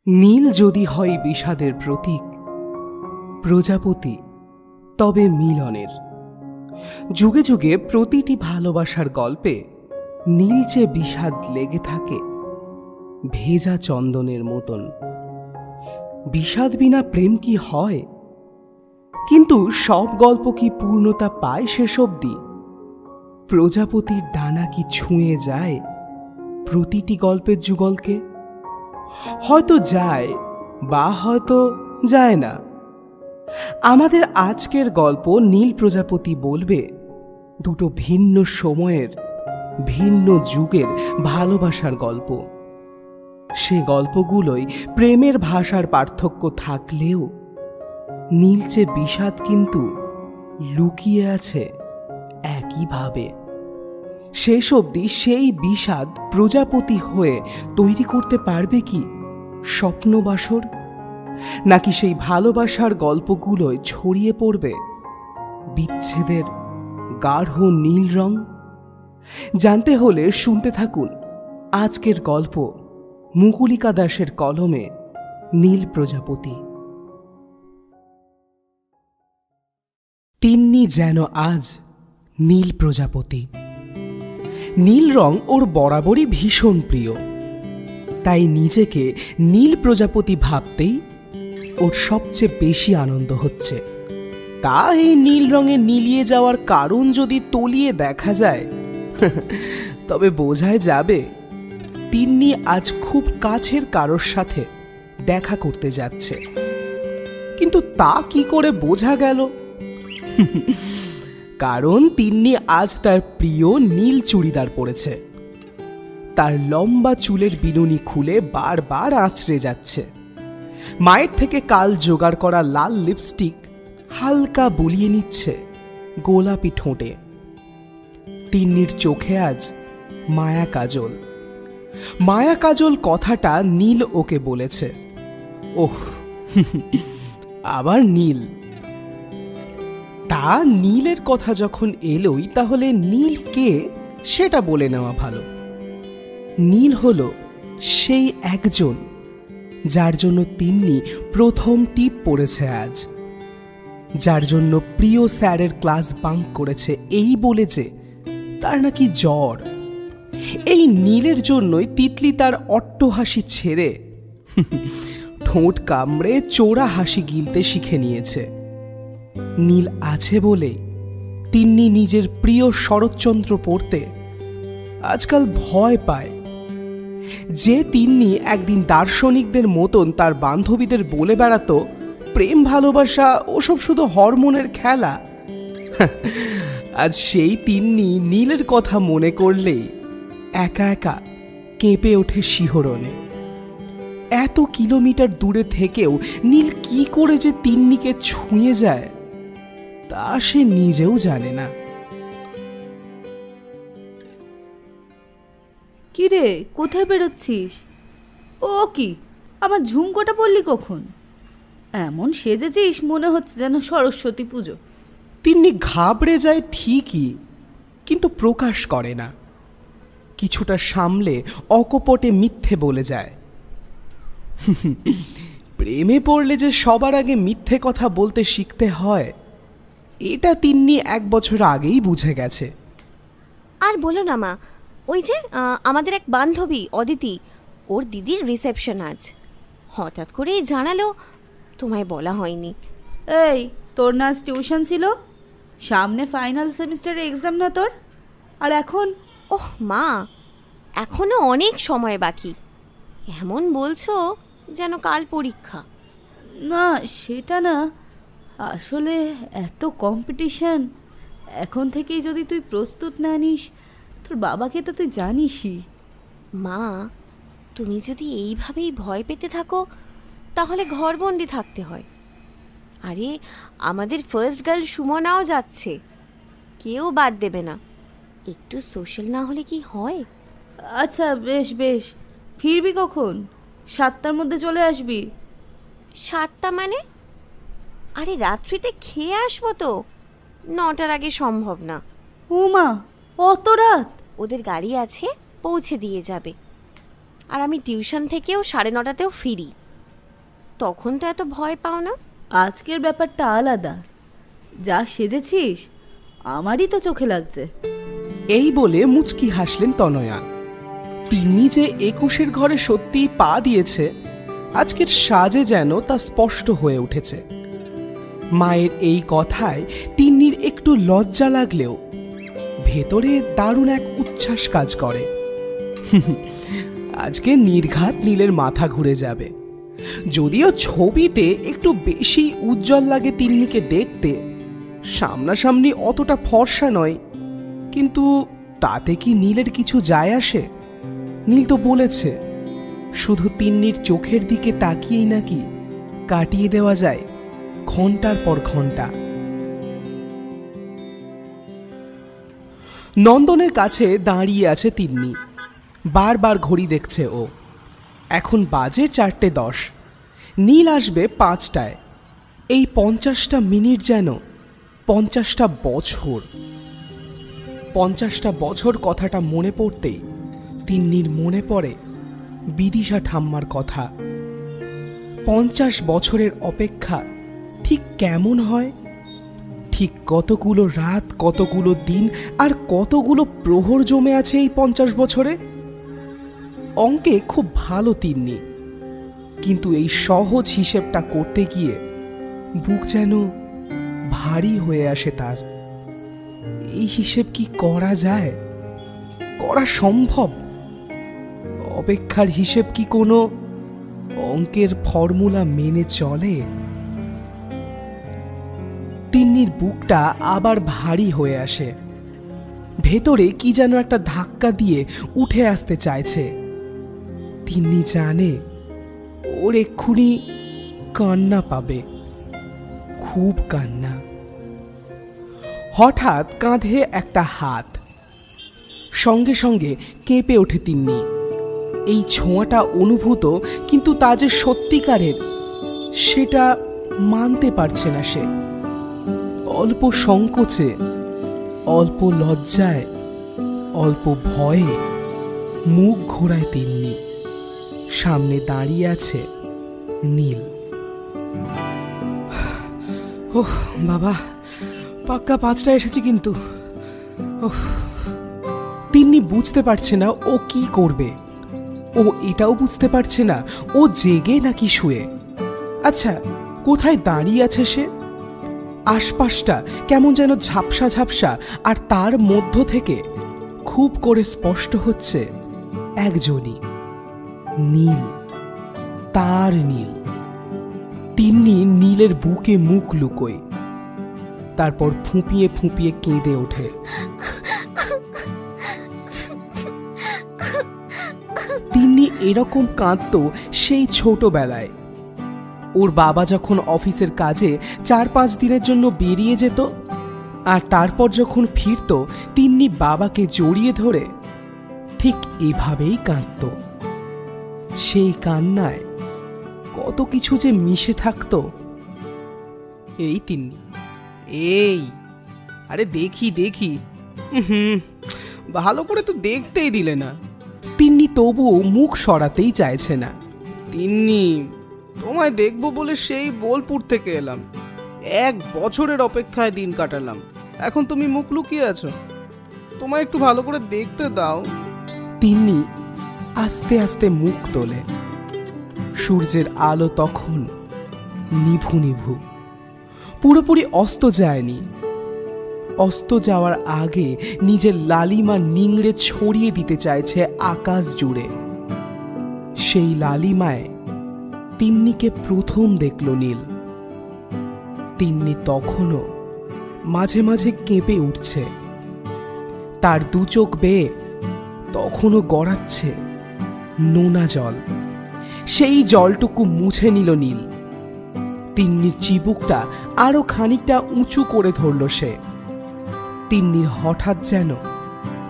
নীল যদি হয় বিষাদের প্রতীক, প্রজাপতি তবে মিলনের। যুগে যুগে প্রতিটি ভালোবাসার গল্পে নীলচে বিষাদ লেগে থাকে ভেজা চন্দনের মতন। বিষাদ বিনা প্রেম কি হয়? কিন্তু সব গল্প কি পূর্ণতা পায় শেষ অবধি? প্রজাপতির ডানা কি ছুঁয়ে যায় প্রতিটি গল্পের যুগলকে? হয়তো যায় বা হয়তো যায় না। আমাদের আজকের গল্প নীল প্রজাপতি বলবে দুটো ভিন্ন সময়ের ভিন্ন যুগের ভালোবাসার গল্প। সে গল্পগুলোই প্রেমের ভাষার পার্থক্য থাকলেও নীলচে বিষাদ কিন্তু লুকিয়ে আছে একইভাবে। শেষ অবধি সেই বিষাদ প্রজাপতি হয়ে তৈরি করতে পারবে কি স্বপ্নবাসর? নাকি সেই ভালোবাসার গল্পগুলোয় ছড়িয়ে পড়বে বিচ্ছেদের গাঢ় নীল রং? জানতে হলে শুনতে থাকুন আজকের গল্প মুকুলিকা দাসের কলমে নীল প্রজাপতি। তিন্নি যেন আজ নীল প্রজাপতি। নীল রং ওর বরাবরই ভীষণ প্রিয়, তাই নিজেকে নীল প্রজাপতি ভাবতেই ওর সবচেয়ে বেশি আনন্দ হচ্ছে। তা এই নীল রঙে নীলিয়ে যাওয়ার কারণ যদি তলিয়ে দেখা যায় তবে বোঝাই যাবে তিন্নি আজ খুব কাছের কারোর সাথে দেখা করতে যাচ্ছে। কিন্তু তা কি করে বোঝা গেল? কারণ তিন্নি আজ তার প্রিয় নীল চুড়িদার পরেছে। তার লম্বা চুলের বিনুনি খুলে বারবার আঁচড়ে যাচ্ছে। মায়ের থেকে কাল জোগাড় করা লাল লিপস্টিক হালকা বুলিয়ে নিচ্ছে গোলাপি ঠোঁটে। তিন্নির চোখে আজ মায়া কাজল। মায়া কাজল কথাটা নীল ওকে বলেছে। ওহ, আবার নীল। তা নীলের কথা যখন এলোই তাহলে নীল কে সেটা বলে নেওয়া ভালো। নীল হলো সেই একজন যার জন্য তিন্নি প্রথম টিপ পড়েছে আজ, যার জন্য প্রিয় স্যারের ক্লাস বাঙ্ক করেছে এই বলে যে তার নাকি জ্বর। এই নীলের জন্যই তিতলি তার অট্টহাসি ছেড়ে ঠোঁট কামড়ে চোরা হাসি গিলতে শিখে নিয়েছে। নীল আছে বলেই তিন্নি নিজের প্রিয় শরৎচন্দ্র পড়তে আজকাল ভয় পায়। যে তিন্নি একদিন দার্শনিকদের মতন তার বান্ধবীদের বলে বেড়াতো প্রেম ভালোবাসা ওসব শুধু হরমোনের খেলা, আজ সেই তিন্নি নীলের কথা মনে করলেই একা একা কেঁপে ওঠে শিহরণে। এত কিলোমিটার দূরে থেকেও নীল কি করে যে তিন্নিকে ছুঁয়ে যায় তা সে নিজেও জানে না। কি রে, কোথায় বেরোচ্ছিস? ও কি, আমার ঝুমকোটা পড়লি কখন? এমন সেজেছিস মনে হচ্ছে যেন সরস্বতী পুজো। তিন্নি ঘাবড়ে যায় ঠিকই, কিন্তু প্রকাশ করে না। কিছুটা সামলে অকপটে মিথ্যে বলে যায়। প্রেমে পড়লে যে সবার আগে মিথ্যে কথা বলতে শিখতে হয় এটা তিন্নি 1 বছর আগেই বুঝে গেছে। আর বলো না মা, ওই যে আমাদের এক বান্ধবী অদিতি, ওর দিদির রিসেপশন আজ। হঠাৎ করেই জানালো, তোমায় বলা হয়নি। এই, তোর না টিউশন ছিল? সামনে ফাইনাল সেমিস্টারের এক্সাম না তোর? আর এখন? ওহ মা, এখনো অনেক সময় বাকি। এমন বলছো যেন কাল পরীক্ষা। না সেটা না, আসলে এত কম্পিটিশন, এখন থেকেই যদি তুই প্রস্তুত না নিস, তোর বাবাকে তো তুই জানিসই। মা, তুমি যদি এইভাবেই ভয় পেতে থাকো তাহলে ঘরবন্দি থাকতে হয়। আরে আমাদের ফার্স্ট গার্ল সুমনাও যাচ্ছে, কেউ বাদ দেবে না। একটু সোশ্যাল না হলে কি হয়? আচ্ছা বেশ বেশ, ফিরবি কখন? 7টার মধ্যে চলে আসবি। 7টা মানে? আরে রাত্রিতে খেয়ে আসবো তো, 9টার আগে সম্ভব না। ও মা, অত রাত? ওদের গাড়ি আছে, পৌঁছে দিয়ে যাবে। আর আমি টিউশন থেকেও 9:30তেও ফিরি। তখন তো এত ভয় পাও না। আজকের ব্যাপারটা আলাদা, যা সেজেছিস আমারই তো চোখে লাগছে। এই বলে মুচকি হাসলেন তনয়া। তিন্নি যে 21-এর ঘরে সত্যিই পা দিয়েছে, আজকের সাজে যেন তা স্পষ্ট হয়ে উঠেছে। মায়ের এই কথায় তিন্নির একটু লজ্জা লাগলেও ভেতরে দারুণ এক উচ্ছ্বাস কাজ করে। আজকে নির্ঘাত নীলের মাথা ঘুরে যাবে। যদিও ছবিতে একটু বেশি উজ্জ্বল লাগে তিন্নিকে দেখতে, সামনাসামনি অতটা ফর্সা নয়, কিন্তু তাতে কি নীলের কিছু যায় আসে? নীল তো বলেছে শুধু তিন্নির চোখের দিকে তাকিয়েই নাকি কাটিয়ে দেওয়া যায় ঘন্টার পর ঘন্টা। নন্দনের কাছে দাঁড়িয়ে আছে তিন্নি। বারবার ঘড়ি দেখছে ও। এখন বাজে 4:10। নীল আসবে 5টায়। এই 50টা মিনিট যেন 50টা বছর। 50টা বছর কথাটা মনে পড়তেই তিন্নির মনে পড়ে বিদিশা ঠাম্মার কথা। 50 বছরের অপেক্ষা ঠিক কেমন হয়, ঠিক কতগুলো রাত, কতগুলো দিন আর কতগুলো প্রহর জমে আছে এই 50 বছরে। অঙ্কে খুব ভালো তিন্নি, কিন্তু এই সহজ হিসেবটা করতে গিয়ে বুক যেন ভারী হয়ে আসে তার। এই হিসেব কি করা যায়? করা সম্ভব? অপেক্ষার হিসেব কি কোনো অঙ্কের ফর্মুলা মেনে চলে? তিন্নির বুকটা আবার ভারী হয়ে আসে। ভেতরে কি যেন একটা ধাক্কা দিয়ে উঠে আসতে চাইছে। তিন্নি জানে ওর এক্ষুনি কান্না পাবে, খুব কান্না। হঠাৎ কাঁধে একটা হাত, সঙ্গে সঙ্গে কেঁপে ওঠে তিন্নি। এই ছোঁয়াটা অনুভূত, কিন্তু তা যে সত্যিকারের সেটা মানতে পারছে না সে। অল্প সংকোচে, অল্প লজ্জায়, অল্প ভয়ে মুখ ঘোরায় তিন্নি। সামনে দাঁড়িয়ে আছে নীল। ওহ বাবা, পাক্কা 5টায় এসেছি কিন্তু। তিন্নি বুঝতে পারছে না ও কি করবে। ও এটাও বুঝতে পারছে না ও জেগে নাকি শুয়ে। আচ্ছা, কোথায় দাঁড়িয়ে আছে সে? আশপাশটা কেমন যেন ঝাপসা ঝাপসা, আর তার মধ্য থেকে খুব করে স্পষ্ট হচ্ছে একজনই, নীল। তার নীল। তিন্নি নীলের বুকে মুখ লুকোয়, তারপর ফুঁপিয়ে ফুঁপিয়ে কেঁদে ওঠে। তিন্নি এরকম কাঁদতো সেই ছোটবেলায়। ওর বাবা যখন অফিসের কাজে 4-5 দিনের জন্য বেরিয়ে যেত, আর তারপর যখন ফিরত তিন্নি বাবাকে জড়িয়ে ধরে ঠিক এভাবেই কাঁদত। সেই কান্নায় কত কিছু যে মিশে থাকতো। এই তিন্নি, এই, আরে দেখি দেখি। ভালো করে তো দেখতেই দিলে না। তিন্নি তবুও মুখ সরাতেই চাইছে না। তিন্নি, তোমায় দেখবো বলে সেই বোলপুর থেকে এলাম। 1 বছরের অপেক্ষায় দিন কাটালাম, এখন তুমি মুখ লুকিয়ে আছো। তোমায় একটু ভালো করে দেখতে দাও। তিন্নি আস্তে আস্তে মুখ তোলে। সূর্যের আলো তখন নিভু নিভু, পুরোপুরি অস্ত যায়নি। অস্ত যাওয়ার আগে নিজের লালিমা নিংড়ে ছড়িয়ে দিতে চাইছে আকাশ জুড়ে। সেই লালিমায় তিন্নিকে প্রথম দেখল নীল। তিন্নি তখনও মাঝে মাঝে কেঁপে উঠছে। তার 2 চোখ বেয়ে তখনও গড়াচ্ছে নোনা জল। সেই জলটুকু মুছে নিল নীল। তিন্নির চিবুকটা আরো খানিকটা উঁচু করে ধরল সে। তিন্নির হঠাৎ যেন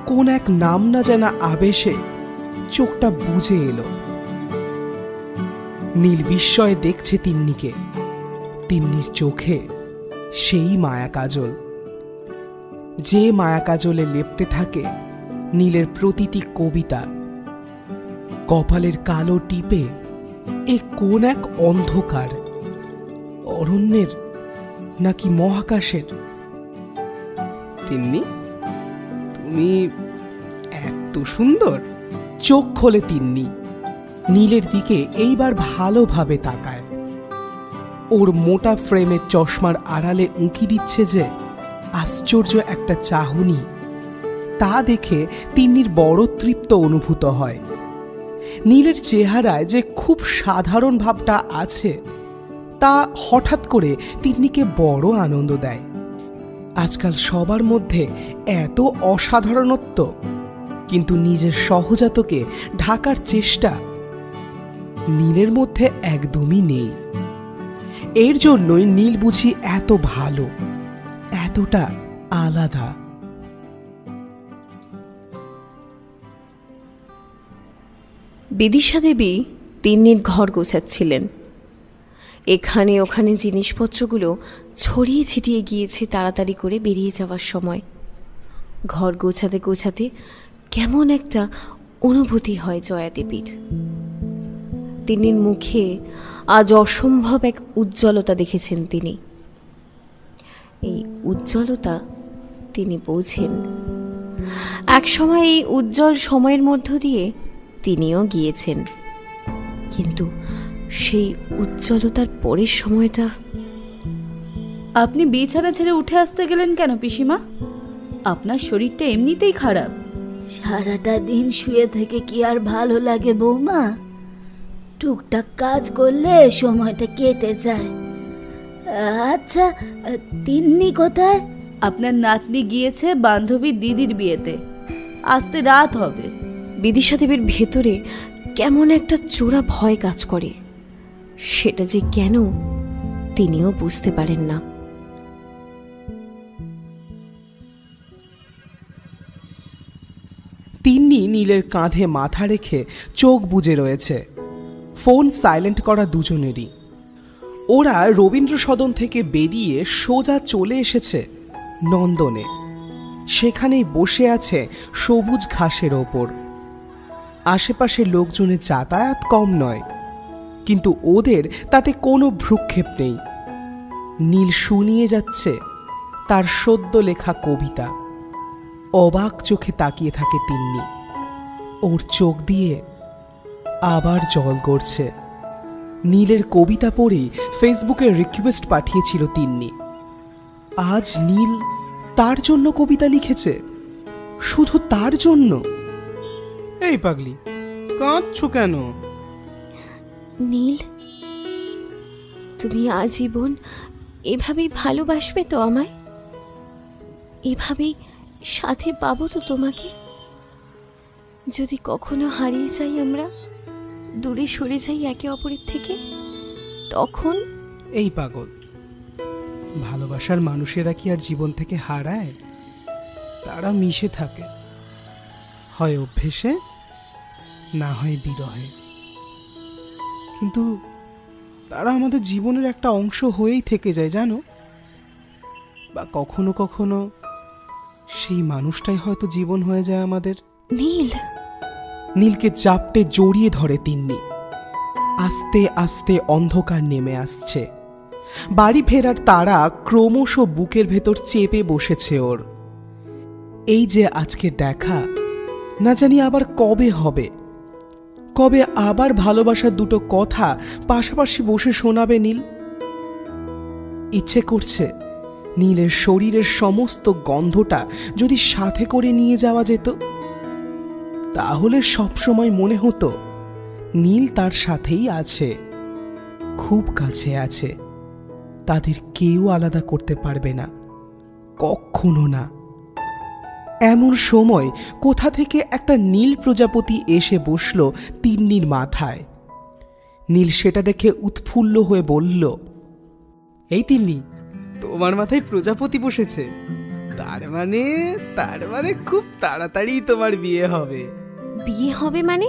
কোন এক নাম না জানা আবেশে চোখটা বুজে এলো। নীল বিস্ময়ে দেখছে তিন্নিকে। তিন্নির চোখে সেই মায়া কাজল, যে মায়া কাজলে লেপ্টে থাকে নীলের প্রতিটি কবিতা। কপালের কালো টিপে এ কোন এক অন্ধকার, অরণ্যের নাকি মহাকাশের? তিন্নি, তুমি এত সুন্দর। চোখ খোলে তিন্নি, নীলের দিকে এইবার ভালোভাবে তাকায়। ওর মোটা ফ্রেমের চশমার আড়ালে উঁকি দিচ্ছে যে আশ্চর্য একটা চাহনি, তা দেখে তিন্নির বড় তৃপ্ত অনুভূত হয়। নীলের চেহারায় যে খুব সাধারণ ভাবটা আছে তা হঠাৎ করে তিন্নিকে বড় আনন্দ দেয়। আজকাল সবার মধ্যে এত অসাধারণত্ব, কিন্তু নিজের সহজাতকে ঢাকার চেষ্টা নীলের মধ্যে একদমই নেই। এর জন্যই নীল বুঝি এত ভালো, এতটা আলাদা। বিদিশা দেবী তিন্নির ঘর গোছাচ্ছিলেন। এখানে ওখানে জিনিসপত্রগুলো ছড়িয়ে ছিটিয়ে গিয়েছে তাড়াতাড়ি করে বেরিয়ে যাওয়ার সময়। ঘর গোছাতে গোছাতে কেমন একটা অনুভূতি হয় জয়া দেবীর। তিন্নির মুখে আজ অসম্ভব এক উজ্জ্বলতা দেখেছেন তিনি। এই উজ্জ্বলতা তিনি বোঝেন। একসময় এই উজ্জ্বল সময়ের মধ্য দিয়ে তিনিও গিয়েছেন, কিন্তু সেই উজ্জ্বলতার পরের সময়টা। আপনি বিছানা ছেড়ে উঠে আসতে গেলেন কেন পিসিমা? আপনার শরীরটা এমনিতেই খারাপ। সারাটা দিন শুয়ে থেকে কি আর ভালো লাগে বৌমা? টুকটাক কাজ করলে সময়টা কেটে যায়। আচ্ছা, তিন্নি কোথায়? আপনার নাতনি গিয়েছে বান্ধবীর দিদির বিয়েতে, আসতে রাত হবে। বিদিশা দেবীর ভেতরে কেমন একটা চোরা ভয় কাজ করে, সেটা যে কেন তিনিও বুঝতে পারেন না। তিন্নি নীলের কাঁধে মাথা রেখে চোখ বুজে রয়েছে। ফোন সাইলেন্ট করা দুজনেরই। ওরা রবীন্দ্র সদন থেকে বেরিয়ে সোজা চলে এসেছে নন্দনে। সেখানেই বসে আছে সবুজ ঘাসের ওপর। আশেপাশে লোকজনের যাতায়াত কম নয়, কিন্তু ওদের তাতে কোনো ভ্রুক্ষেপ নেই। নীল শুনিয়ে যাচ্ছে তার সদ্য লেখা কবিতা। অবাক চোখে তাকিয়ে থাকে তিন্নি। ওর চোখ দিয়ে আবার জল গড়ছে। নীলের কবিতা পড়েই ফেসবুকে রিকোয়েস্ট পাঠিয়েছিল তিন্নি। আজ নীল তার জন্য কবিতা লিখেছে, শুধু তার জন্য। এই পাগলি, কাঁদছো কেন? নীল, তুমি আজীবন এভাবেই ভালোবাসবে তো আমায়? এভাবেই সাথে পাবো তো তোমাকে? যদি কখনো হারিয়ে যাই, আমরা দূরে সরে যাই একে অপরের থেকে, তখন? এই পাগল, ভালোবাসার মানুষেরা কি আর জীবন থেকে হারায়? তারা মিশে থাকে, হয় অভ্যেসে, না হয় বিরহে। কিন্তু তারা আমাদের জীবনের একটা অংশ হয়েই থেকে যায়, জানো? বা কখনো কখনো সেই মানুষটাই হয়তো জীবন হয়ে যায় আমাদের। নীল। নীলকে চাপটে জড়িয়ে ধরে তিন্নি। আস্তে আস্তে অন্ধকার নেমে আসছে। বাড়ি ফেরার তারা ক্রমশ বুকের ভেতর চেপে বসেছে ওর। এই যে আজকে দেখা, না জানি আবার কবে হবে, কবে আবার ভালোবাসার দুটো কথা পাশাপাশি বসে শোনাবে নীল। ইচ্ছে করছে নীলের শরীরের সমস্ত গন্ধটা যদি সাথে করে নিয়ে যাওয়া যেত, তাহলে সবসময় মনে হতো নীল তার সাথেই আছে, খুব কাছে আছে। তাদের কেউ আলাদা করতে পারবে না, কখনো না। এমন সময় কোথা থেকে একটা নীল প্রজাপতি এসে বসল তিন্নির মাথায়। নীল সেটা দেখে উৎফুল্ল হয়ে বলল, এই তিন্নি, তোমার মাথায় প্রজাপতি বসেছে? তার মানে খুব তাড়াতাড়ি তোমার বিয়ে হবে। বিয়ে হবে মানে?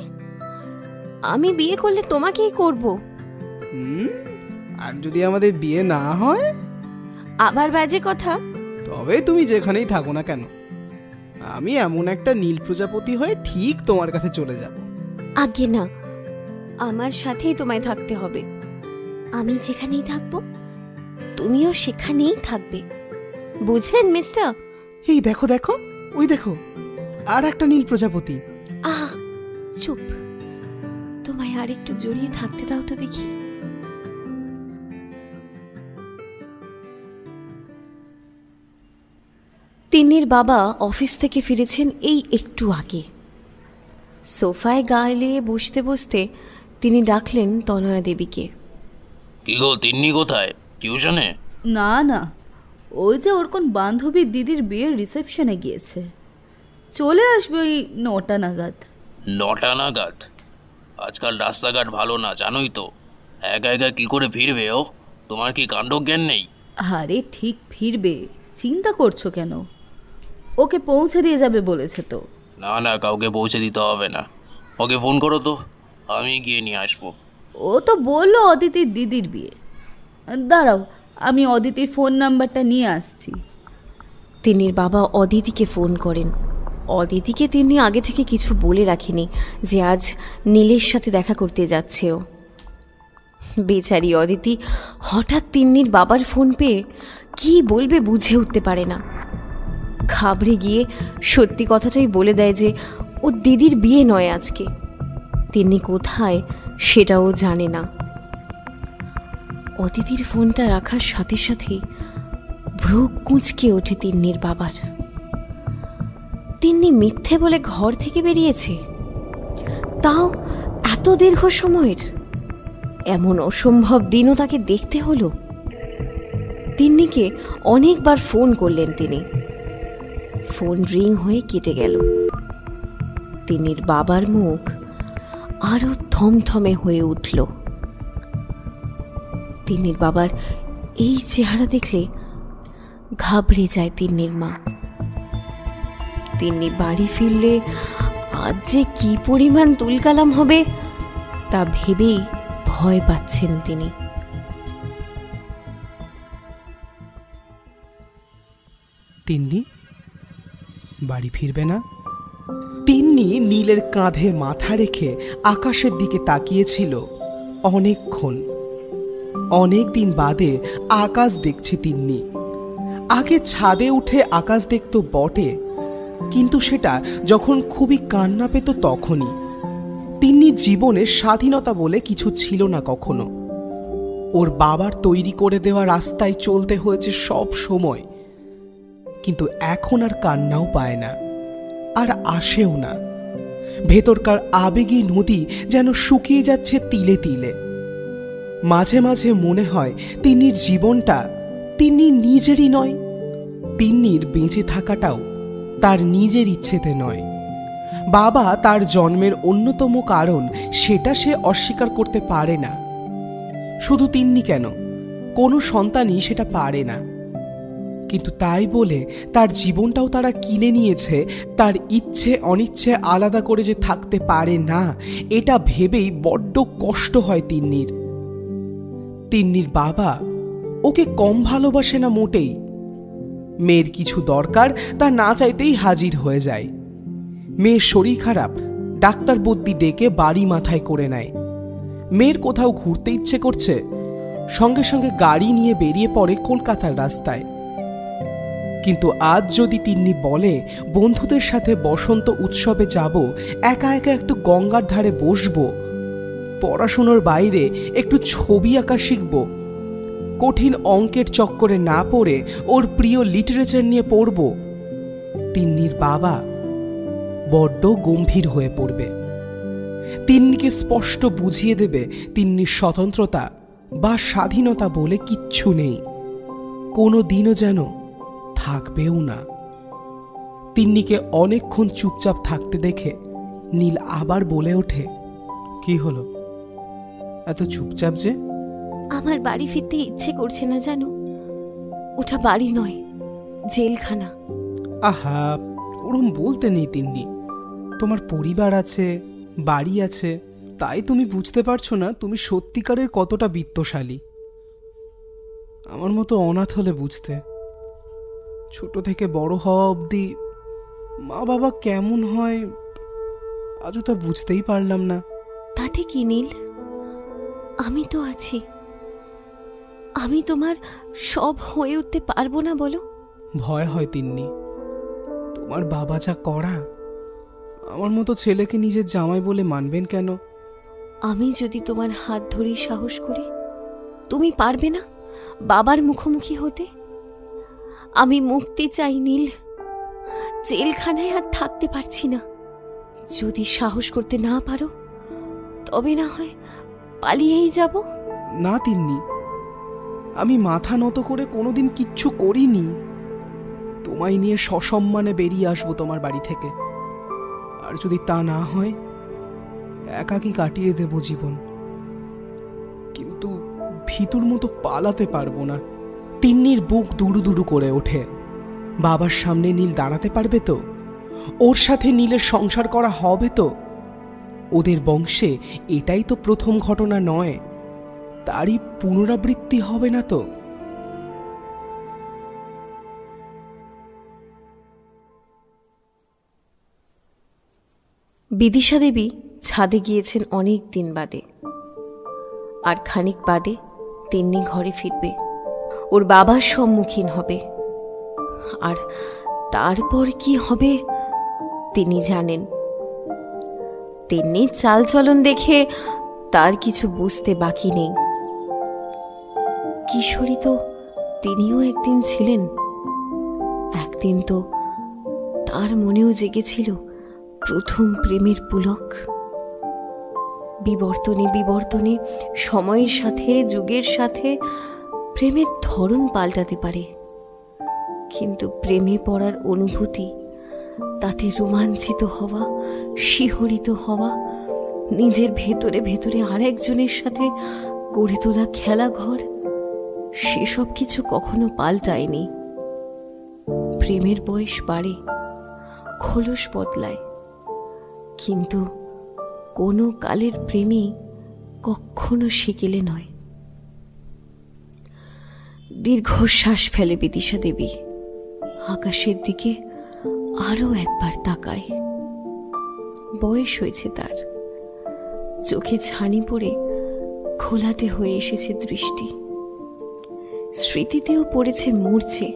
আমি বিয়ে করলে তোমাকেই করব। আর যদি আমাদের বিয়ে না হয়? আবার বাজে কথা। তবে তুমি যেখানেই থাকো না কেন, আমি এমন একটা নীল প্রজাপতি হয়ে ঠিক তোমার কাছে চলে যাব। আগে না, আমার সাথেই তোমায় থাকতে হবে। আমি যেখানেই থাকবো তুমিও সেখানেই থাকবে, বুঝলেন মিস্টার? এই দেখো দেখো, ওই দেখো আর একটা নীল প্রজাপতি। আহ, চুপ, তোমায় আর একটু জড়িয়ে থাকতে দাও তো দেখি। তিন্নির বাবা অফিস থেকে ফিরেছেন এই একটু আগে। সোফায় গা এলিয়ে বসতে বসতে তিনি ডাকলেন তনয়া দেবীকে। কি গো, তিন্নি কোথায়? টিউশনে? না না, ওই যে ওর কোন বান্ধবীর দিদির বিয়ের রিসেপশনে গিয়েছে, চলে আসবে ওই 9টা নাগাদ। 9টা নাগাদ? আজকাল রাস্তাঘাট ভালো না, জানোই তো। একা একা কি করে ফিরবে ও? তোমার কি কাণ্ডজ্ঞান নেই? আরে ঠিক ফিরবে, চিন্তা করছো কেন? ওকে পৌঁছে দিয়ে যাবে বলেছে তো। না না, কাউকে পৌঁছে দিতে হবে না, ওকে ফোন করো তো, আমি গিয়ে নিয়ে আসবো। ও তো বললো অদিতির দিদির বিয়ে। দাঁড়াও, আমি অদিতির ফোন নাম্বারটা নিয়ে আসছি। তিন্নির বাবা অদিতিকে ফোন করেন। অদিতিকে তিনি আগে থেকে কিছু বলে রাখেনি যে আজ নীলের সাথে দেখা করতে যাচ্ছে ও। বেচারি অদিতি হঠাৎ তিন্নির বাবার ফোন পেয়ে কি বলবে বুঝে উঠতে পারে না। ঘাবড়ে গিয়ে সত্যি কথাটাই বলে দেয় যে ও দিদির বিয়ে নয় আজকে, তিন্নি কোথায় সেটাও জানে না। অদিতির ফোনটা রাখার সাথে সাথেই ভ্রু কুঁচকে ওঠে তিন্নির বাবার। তিন্নি মিথ্যে বলে ঘর থেকে বেরিয়েছে, তাও এত দীর্ঘ সময়ের। এমন অসম্ভব দিনও তাকে দেখতে হলো। তিন্নিকে অনেকবার ফোন করলেন তিনি। ফোন রিং হয়ে কেটে গেল। তিন্নির বাবার মুখ আরো থমথমে হয়ে উঠল। তিন্নির বাবার এই চেহারা দেখলে ঘাবড়ে যায় তিন্নির মা। তিন্নি বাড়ি ফিরলে আজ যে কি পরিমাণ তুলকালাম হবে তা ভেবেই ভয় পাচ্ছেন তিনি। তিন্নি বাড়ি ফিরবে না? তিন্নি নীলের কাঁধে মাথা রেখে আকাশের দিকে তাকিয়েছিল অনেকক্ষণ। অনেক দিন বাদে আকাশ দেখছে তিন্নি। আগে ছাদে উঠে আকাশ দেখতো বটে, কিন্তু সেটা যখন খুবই কান্না পেত তখনই। তিন্নির জীবনে স্বাধীনতা বলে কিছু ছিল না কখনো। ওর বাবার তৈরি করে দেওয়া রাস্তায় চলতে হয়েছে সব সময়, কিন্তু এখন আর কান্নাও পায় না, আর আসেও না। ভেতরকার আবেগী নদী যেন শুকিয়ে যাচ্ছে তিলে তিলে। মাঝে মাঝে মনে হয় তিন্নির জীবনটা তিন্নির নিজেরই নয়। তিন্নির বেঁচে থাকাটাও তার নিজের ইচ্ছেতে নয়। বাবা তার জন্মের অন্যতম কারণ, সেটা সে অস্বীকার করতে পারে না। শুধু তিন্নি কেন, কোনো সন্তানই সেটা পারে না। কিন্তু তাই বলে তার জীবনটাও তারা কিনে নিয়েছে। তার ইচ্ছে অনিচ্ছে আলাদা করে যে থাকতে পারে না, এটা ভেবেই বড্ড কষ্ট হয় তিন্নির। তিন্নির বাবা ওকে কম ভালোবাসে না মোটেই। মেয়ের কিছু দরকার তা না চাইতেই হাজির হয়ে যায়। মেয়ের শরীর খারাপ, ডাক্তার বদ্যি ডেকে বাড়ি মাথায় করে নেয়। মেয়ের কোথাও ঘুরতে ইচ্ছে করছে, সঙ্গে সঙ্গে গাড়ি নিয়ে বেরিয়ে পড়ে কলকাতার রাস্তায়। কিন্তু আজ যদি তিন্নি বলে বন্ধুদের সাথে বসন্ত উৎসবে যাব, একা একা একটু গঙ্গার ধারে বসবো, পড়াশুনোর বাইরে একটু ছবি আঁকা শিখব, কঠিন অঙ্কের চক্করে না পড়ে ওর প্রিয় লিটারেচার নিয়ে পড়ব, তিন্নির বাবা বড্ড গম্ভীর হয়ে পড়বে। তিন্নিকে স্পষ্ট বুঝিয়ে দেবে তিন্নির স্বতন্ত্রতা বা স্বাধীনতা বলে কিচ্ছু নেই, কোনো দিনও যেন থাকবেও না। তিন্নিকে অনেকক্ষণ চুপচাপ থাকতে দেখে নীল আবার বলে ওঠে, কি হলো এত চুপচাপ যে? আমার বাড়ি ফিরতে ইচ্ছে করছে না জানো। ওটা বাড়ি নয়, জেলখানা। আহা, ওরম বলতে নেই তিন্নি। তোমার পরিবার আছে, বাড়ি আছে, তাই তুমি বুঝতে পারছো না তুমি সত্যিকারের কতটা বিত্তশালী। আমার মতো অনাথ হলে বুঝতে। ছোট থেকে বড় হওয়া অবধি মা বাবা কেমন হয় আজও তা বুঝতেই পারলাম না। তা তাতে কি নীল, আমি তো আছি। আমি তোমার সব হয়ে উঠতে পারবো না বলো? ভয় হয় তিন্নি, তোমার বাবা যা কড়া, আমার মতো ছেলেকে নিজের জামাই বলে মানবেন কেন? আমি যদি তোমার হাত ধরে সাহস করি, তুমি পারবে না বাবার মুখোমুখি হতে? আমি মুক্তি চাই নীল, জেলখানায় আর থাকতে পারছি না। যদি সাহস করতে না পারো তবে না হয় পালিয়েই যাব। না তিন্নি, আমি মাথা নত করে কোনোদিন কিচ্ছু করিনি। তোমায় নিয়ে সসম্মানে বেরিয়ে আসবো তোমার বাড়ি থেকে। আর যদি তা না হয়, একাকী কাটিয়ে দেব জীবন, কিন্তু ভিতুর মতো পালাতে পারবো না। তিন্নির বুক দুড়ু দুড়ু করে ওঠে। বাবার সামনে নীল দাঁড়াতে পারবে তো? ওর সাথে নীলের সংসার করা হবে তো? ওদের বংশে এটাই তো প্রথম ঘটনা নয়, তারই পুনরাবৃত্তি হবে না তো? বিদিশা দেবী ছাদে গিয়েছেন অনেক দিন বাদে। আর খানিক বাদে তিন্নি ঘরে ফিরবে, ওর বাবার সম্মুখীন হবে। আর তারপর কি হবে তিনি জানেন। তিন্নির চালচলন দেখে তার কিছু বুঝতে বাকি নেই। কিশোরী তো তিনিও একদিন ছিলেন। একদিন তো তার মনেও জেগেছিল প্রথম প্রেমের পুলক। বিবর্তনে বিবর্তনে, সময়ের সাথে, যুগের সাথে প্রেমের ধরন পাল্টাতে পারে, কিন্তু প্রেমে পড়ার অনুভূতি, তাতে রোমাঞ্চিত হওয়া, শিহরিত হওয়া, নিজের ভেতরে ভেতরে আরেকজনের সাথে গড়ে তোলা খেলাঘর, সেসব কিছু কখনো পাল্টায়নি। প্রেমের বয়স বাড়ে, খোলস বদলায়, কিন্তু কোনো কালের প্রেমই কখনো সেকেলে নয়। দীর্ঘশ্বাস ফেলে বিদিশা দেবী, আকাশের দিকে আরো একবার তাকায়। বয়স হয়েছে তার, চোখে ছানি পড়ে ঘোলাটে হয়ে এসেছে দৃষ্টি, স্মৃতিতেও পড়েছে মূর্ছে।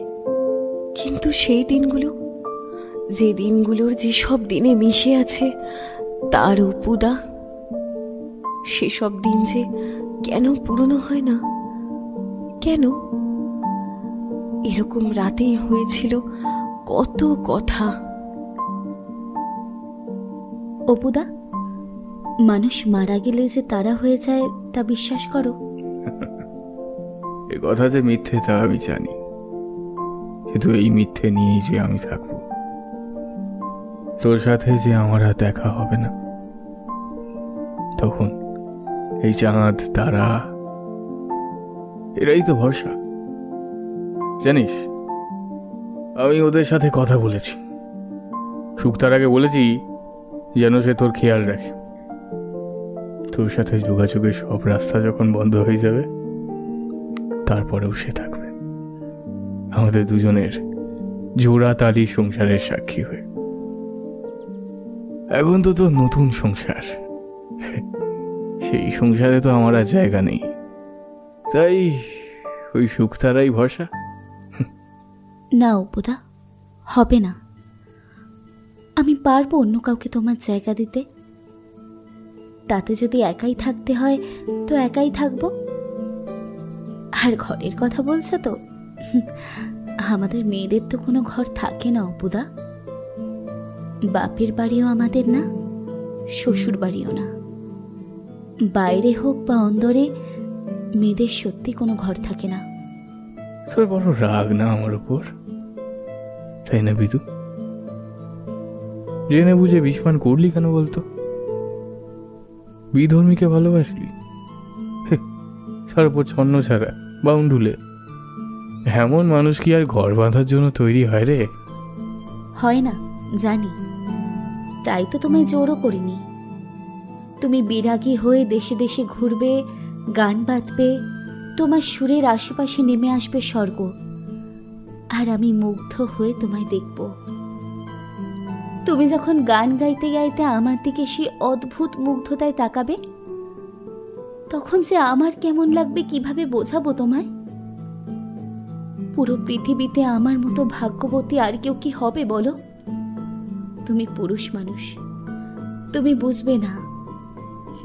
কিন্তু সেই দিনগুলো, যে দিনগুলোর যেসব দিনে মিশে আছে তার উপুদা, সেসব দিন যে কেন পুরনো হয় না? কেন? এরকম রাতেই হয়েছিল কত কথা। অপুদা, মানুষ মারা গেলে যে তারা হয়ে যায় তা বিশ্বাস করো? এ কথা যে মিথ্যে তা আমি জানি, কিন্তু এই মিথ্যে নিয়েই যে আমি থাকবো। তোর সাথে যে আমার আর দেখা হবে না, তখন এই চাঁদ তারা এরাই তো ভরসা। জানিস, আমি ওদের সাথে কথা বলেছি। শুক্তারাকে বলেছি যেন সে তোর খেয়াল রাখে। তোর সাথে যোগাযোগের সব রাস্তা যখন বন্ধ হয়ে যাবে, তারপরেও সে থাকবে আমাদের দুজনের জোড়া তালি সংসারের সাক্ষী হয়ে। এখন তো তোর নতুন সংসার, সেই সংসারে তো আমার আর জায়গা নেই, তাই ওই শুক্তারাই ভরসা। না অপুদা, হবে না। আমি পারবো অন্য কাউকে তোমার জায়গা দিতে। তাতে যদি একাই থাকতে হয় তো একাই থাকবো। আর ঘরের কথা বলছো তো, আমাদের মেয়েদের তো কোনো ঘর থাকে না অপুদা। বাপের বাড়িও আমাদের না, শ্বশুর বাড়িও না। বাইরে হোক বা অন্দরে, মেয়েদের সত্যি কোনো ঘর থাকে না। তোর বড় রাগ না আমার উপর, তাই না বিদু? জেনে বুঝে বিষপান করলি কেন বলতো? বিধর্মীকে ভালোবাসলি, তার উপর ছন্ন ছাড়া বাউন্ডুলে। এমন মানুষ কি আর ঘর বাঁধার জন্য তৈরি হয় রে? হয় না, জানি। তাই তো তোমায় জোরও করিনি। তুমি বিরাগী হয়ে দেশে দেশে ঘুরবে, গান বাঁধবে, তোমার সুরের আশেপাশে নেমে আসবে স্বর্গ, আর আমি মুগ্ধ হয়ে তোমায় দেখব। তুমি যখন গান গাইতে গাইতে আমার দিকে সেই অদ্ভুত মুগ্ধতায় তাকাবে, তখন যে আমার কেমন লাগবে কিভাবে বোঝাবো তোমায়? পুরো পৃথিবীতে আমার মতো ভাগ্যবতী আর কেউ কি হবে বলো? তুমি পুরুষ মানুষ, তুমি বুঝবে না।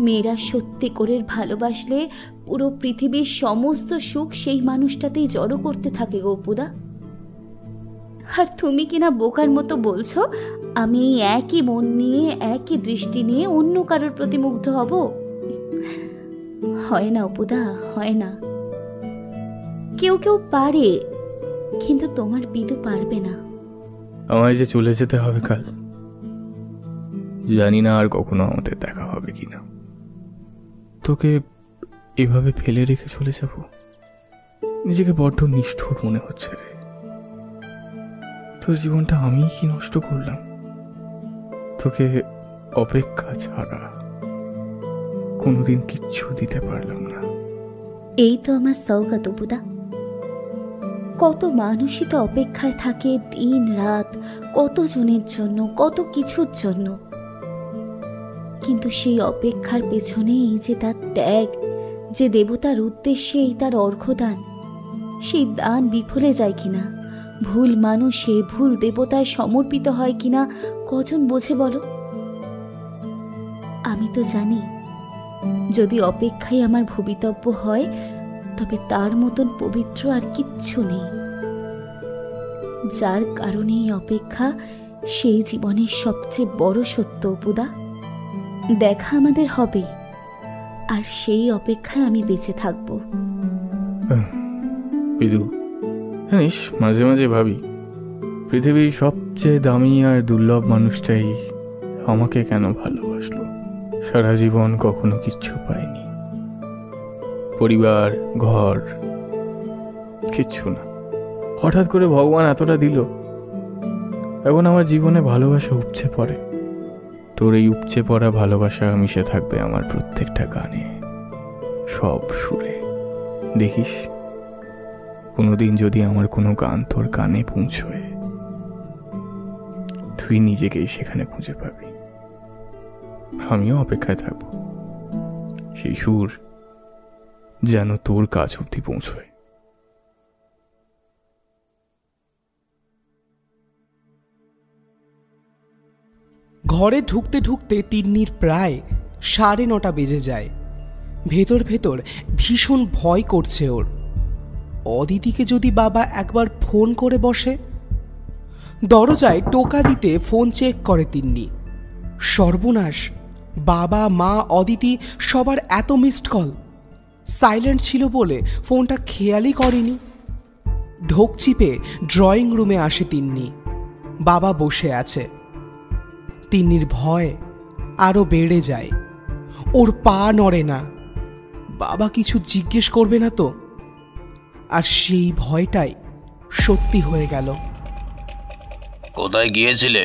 মেয়েরা সত্যি করে ভালোবাসলে পুরো পৃথিবীর সমস্ত সুখ সেই মানুষটাতেই জড়ো করতে থাকে গো অপুদা। আর তুমি কিনা বোকার মতো বলছো আমি এই একই মন নিয়ে একই দৃষ্টি নিয়ে অন্য কারোর প্রতি মুগ্ধ হব। হয় না অপুদা, হয় না। কেউ কেউ পারে, কিন্তু তোমার বিদু পারবে না। আমায় যে চলে যেতে হবে কাল, জানি না আর কখনো আমাদের দেখা হবে কিনা। তোকে এভাবে ফেলে রেখে চলে যাব, নিজেকে বড্ড নিষ্ঠুর মনে হচ্ছে রে। তোর জীবনটা আমি কি নষ্ট করলাম? তোকে অপেক্ষা ছাড়া কোনোদিন কিচ্ছু দিতে পারলাম না। এই তো আমার সওগাত অপুদা। কত মানুষই তো অপেক্ষায় থাকে দিন রাত, কতজনের জন্য, কত কিছুর জন্য। কিন্তু সেই অপেক্ষার পেছনে এই যে তার ত্যাগ, যে দেবতার উদ্দেশ্যে এই তার অর্ঘ্যদান, সেই দান বিফলে যায় কিনা, ভুল মানুষে ভুল দেবতায় সমর্পিত হয় কিনা কজন বোঝে বলো? আমি তো জানি যদি অপেক্ষাই আমার ভবিতব্য হয় তবে তার মতন পবিত্র আর কিচ্ছু নেই। যার কারণে এই অপেক্ষা সেই জীবনের সবচেয়ে বড় সত্য অপুদা। দেখা আমাদের হবে, আর সেই অপেক্ষায় আমি বেঁচে থাকবো। বিদু, জানিস মাঝে মাঝে ভাবি পৃথিবীর সবচেয়ে দামি আর দুর্লভ মানুষটাই আমাকে কেন ভালোবাসলো। সারা জীবন কখনো কিচ্ছু পাইনি, পরিবার, ঘর, কিচ্ছু না। হঠাৎ করে ভগবান এতটা দিল। এখন আমার জীবনে ভালোবাসা উপচে পড়ে। তোর এই উপচে পড়া ভালোবাসা মিশে থাকবে আমার প্রত্যেকটা গানে, সব সুরে। দেখিস কোনোদিন যদি আমার কোনো গান তোর কানে পৌঁছয়, তুই নিজেকেই সেখানে খুঁজে পাবি। আমিও অপেক্ষায় থাকবো সেই সুর যেন তোর কাছ অব্দি পৌঁছয়। ঘরে ঢুকতে ঢুকতে তিন্নির প্রায় 9:30 বেজে যায়। ভেতর ভেতর ভীষণ ভয় করছে ওর। অদিতিকে যদি বাবা একবার ফোন করে বসে। দরজায় টোকা দিতে ফোন চেক করে তিন্নি। সর্বনাশ, বাবা, মা, অদিতি সবার এত মিসড কল। সাইলেন্ট ছিল বলে ফোনটা খেয়ালই করেনি। ঢোক চিপে ড্রয়িং রুমে আসে তিন্নি। বাবা বসে আছে। তিন্নির ভয় আরো বেড়ে যায়। ওর পা নড়ে না। বাবা কিছু জিজ্ঞেস করবে না তো? আর সেই ভয়টাই সত্যি হয়ে গেল। কোথায় গিয়েছিলে?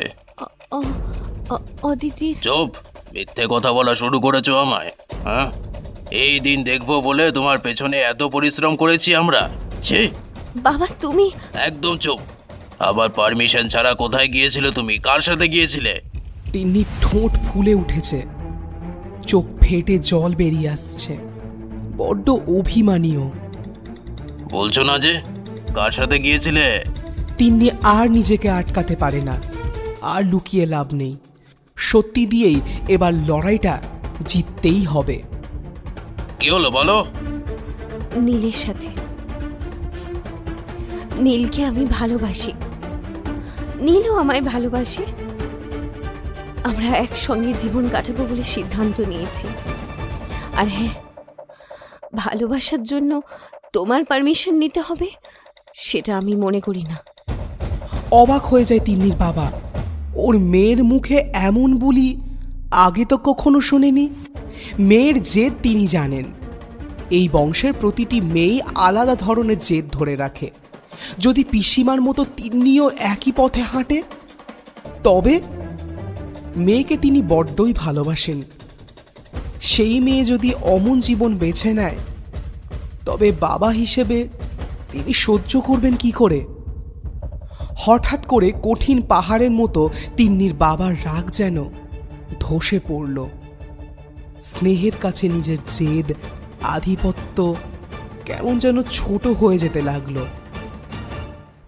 অদিতির। চুপ, মিথ্যে কথা বলা শুরু করেছো আমায়, হ্যাঁ? এই দিন দেখবো বলে তোমার পেছনে এত পরিশ্রম করেছি আমরা। ছি বাবা, তুমি একদম চুপ। আবার পারমিশন ছাড়া কোথায় গিয়েছিলে তুমি? কার সাথে গিয়েছিলে? তিন্নির ঠোঁট ফুলে উঠেছে, চোখ ফেটে জল বেরিয়ে আসছে। বড্ড অভিমানীয়। বলছো না যে? কার সাথে গিয়েছিলে? তিন্নি আর নিজেকে আটকাতে পারে না। আর লুকিয়ে লাভ নেই। সত্যি দিয়েই এবার লড়াইটা জিততেই হবে। কি হলো বলো? নীলের সাথে। নীলকে আমি ভালোবাসি, নীলও আমায় ভালোবাসে। আমরা একসঙ্গে জীবন কাটাবো বলে সিদ্ধান্ত নিয়েছি। আর হ্যাঁ, ভালোবাসার জন্য তোমার পারমিশন নিতে হবে সেটা আমি মনে করি না। অবাক হয়ে যায় তিন্নির বাবা। ওর মেয়ের মুখে এমন বুলি আগে তো কখনো শোনেনি। মেয়ের জেদ তিনি জানেন। এই বংশের প্রতিটি মেয়ে আলাদা ধরনের জেদ ধরে রাখে। যদি পিসিমার মতো তিন্নিও একই পথে হাঁটে, তবে মেয়েকে তিনি বড্ডই ভালোবাসেন। সেই মেয়ে যদি অমন জীবন বেছে নেয়, তবে বাবা হিসেবে তিনি সহ্য করবেন কি করে? হঠাৎ করে কঠিন পাহাড়ের মতো তিন্নির বাবার রাগ যেন ধসে পড়ল। স্নেহের কাছে নিজের জেদ আধিপত্য কেমন যেন ছোট হয়ে যেতে লাগলো।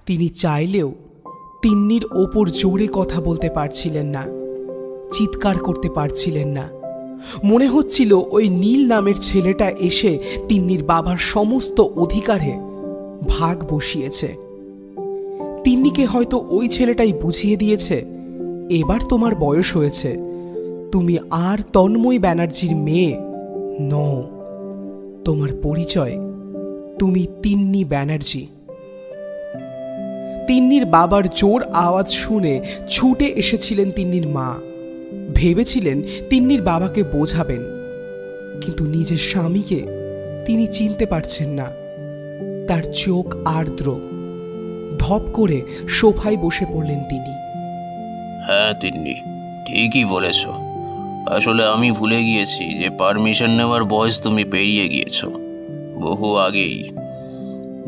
তিনি চাইলেও তিন্নির ওপর জোরে কথা বলতে পারছিলেন না, চিৎকার করতে পারছিলেন না। মনে হচ্ছিল ওই নীল নামের ছেলেটা এসে তিন্নির বাবার সমস্ত অধিকারে ভাগ বসিয়েছে। তিন্নিকে হয়তো ওই ছেলেটাই বুঝিয়ে দিয়েছে, এবার তোমার বয়স হয়েছে, তুমি আর তন্ময় ব্যানার্জির মেয়ে নও, তোমার পরিচয় তুমি তিন্নি ব্যানার্জি। তিন্নির বাবার জোর আওয়াজ শুনে ছুটে এসেছিলেন তিন্নির মা। ভেবেছিলেন তিন্নির বাবাকে বোঝাবেন, কিন্তু নিজের স্বামীকে তিনি চিনতে পারছেন না। তার চোখ আর্দ্র। ধপ করে সোফায় বসে পড়লেন তিনি। হ্যাঁ তিন্নি, ঠিকই বলেছ। আসলে আমি ভুলে গিয়েছি যে পারমিশন নেওয়ার বয়স তুমি পেরিয়ে গিয়েছো, বহু আগেই।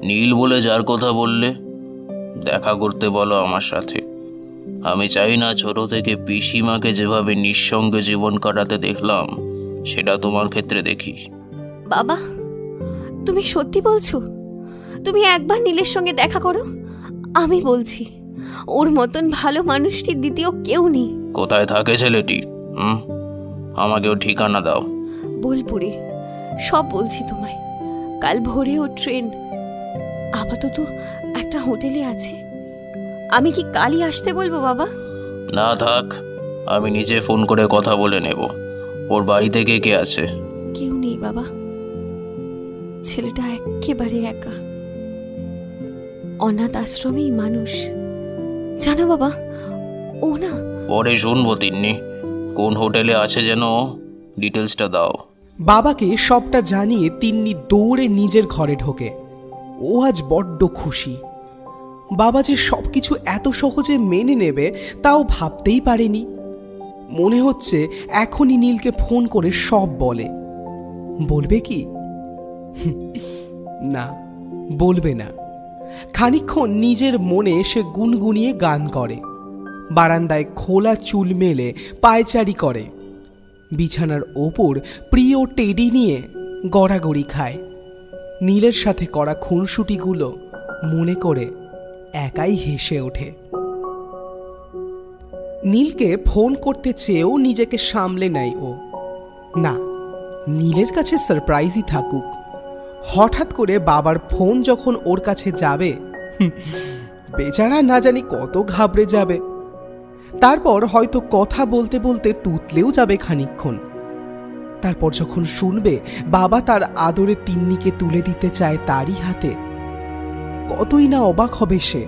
নীল বলে যার কথা বললে, দেখা করতে বলো আমার সাথে। আমি চাই না ছোট থেকে পিসিমাকে যেভাবে নিঃসঙ্গে জীবন কাটাতে দেখলাম, সেটা তোমার ক্ষেত্রে দেখি। বাবা, তুমি সত্যি বলছো? তুমি একবার নীলের সঙ্গে দেখা করো। আমি বলছি, ওর মতন ভালো মানুষটি দ্বিতীয় কেউ নেই। কোথায় থাকে ছেলেটি? আমাকেও ঠিকানা দাও। বোলপুরে। সব বলছি তোমায়। কাল ভোরে ও ট্রেন। আপাতত একটা হোটেলে আছে। আমি কি কালই আসতে বলবো বাবা? না থাক, আমি নিজে ফোন করে কথা বলে নেব। ওর বাড়িতে কে কে আছে? কেউ নেই বাবা, ছেলেটা একেবারে একা। অনাথ আশ্রমেই মানুষ, জানো বাবা। ও না, পরে শুনবো তিন্নি। কোন হোটেলে আছে যেন, ডিটেলসটা দাও। বাবাকে সবটা জানিয়ে তিন্নি দৌড়ে নিজের ঘরে ঢোকে। ও আজ বড্ড খুশি। বাবা যে সবকিছু এত সহজে মেনে নেবে তাও ভাবতেই পারেনি। মনে হচ্ছে এখনই নীলকে ফোন করে সব বলবে কি? না, বলবে না। খানিকক্ষণ নিজের মনে সে গুনগুনিয়ে গান করে, বারান্দায় খোলা চুল মেলে পায়চারি করে, বিছানার ওপর প্রিয় টেডি নিয়ে গড়াগড়ি খায়। নীলের সাথে করা খুনসুটিগুলো মনে করে একাই হেসে ওঠে। নীলকে ফোন করতে চেয়েও নিজেকে সামলে নেয় ও। না, নীলের কাছে সারপ্রাইজই থাকুক। হঠাৎ করে বাবার ফোন যখন ওর কাছে যাবে, বেচারা না জানি কত ঘাবড়ে যাবে। তারপর হয়তো কথা বলতে বলতে তুতলেও যাবে খানিকক্ষণ। তারপর যখন শুনবে বাবা তার আদরে তিন্নিকে তুলে দিতে চায় তারই হাতে, কতই না অবাক হবে সে।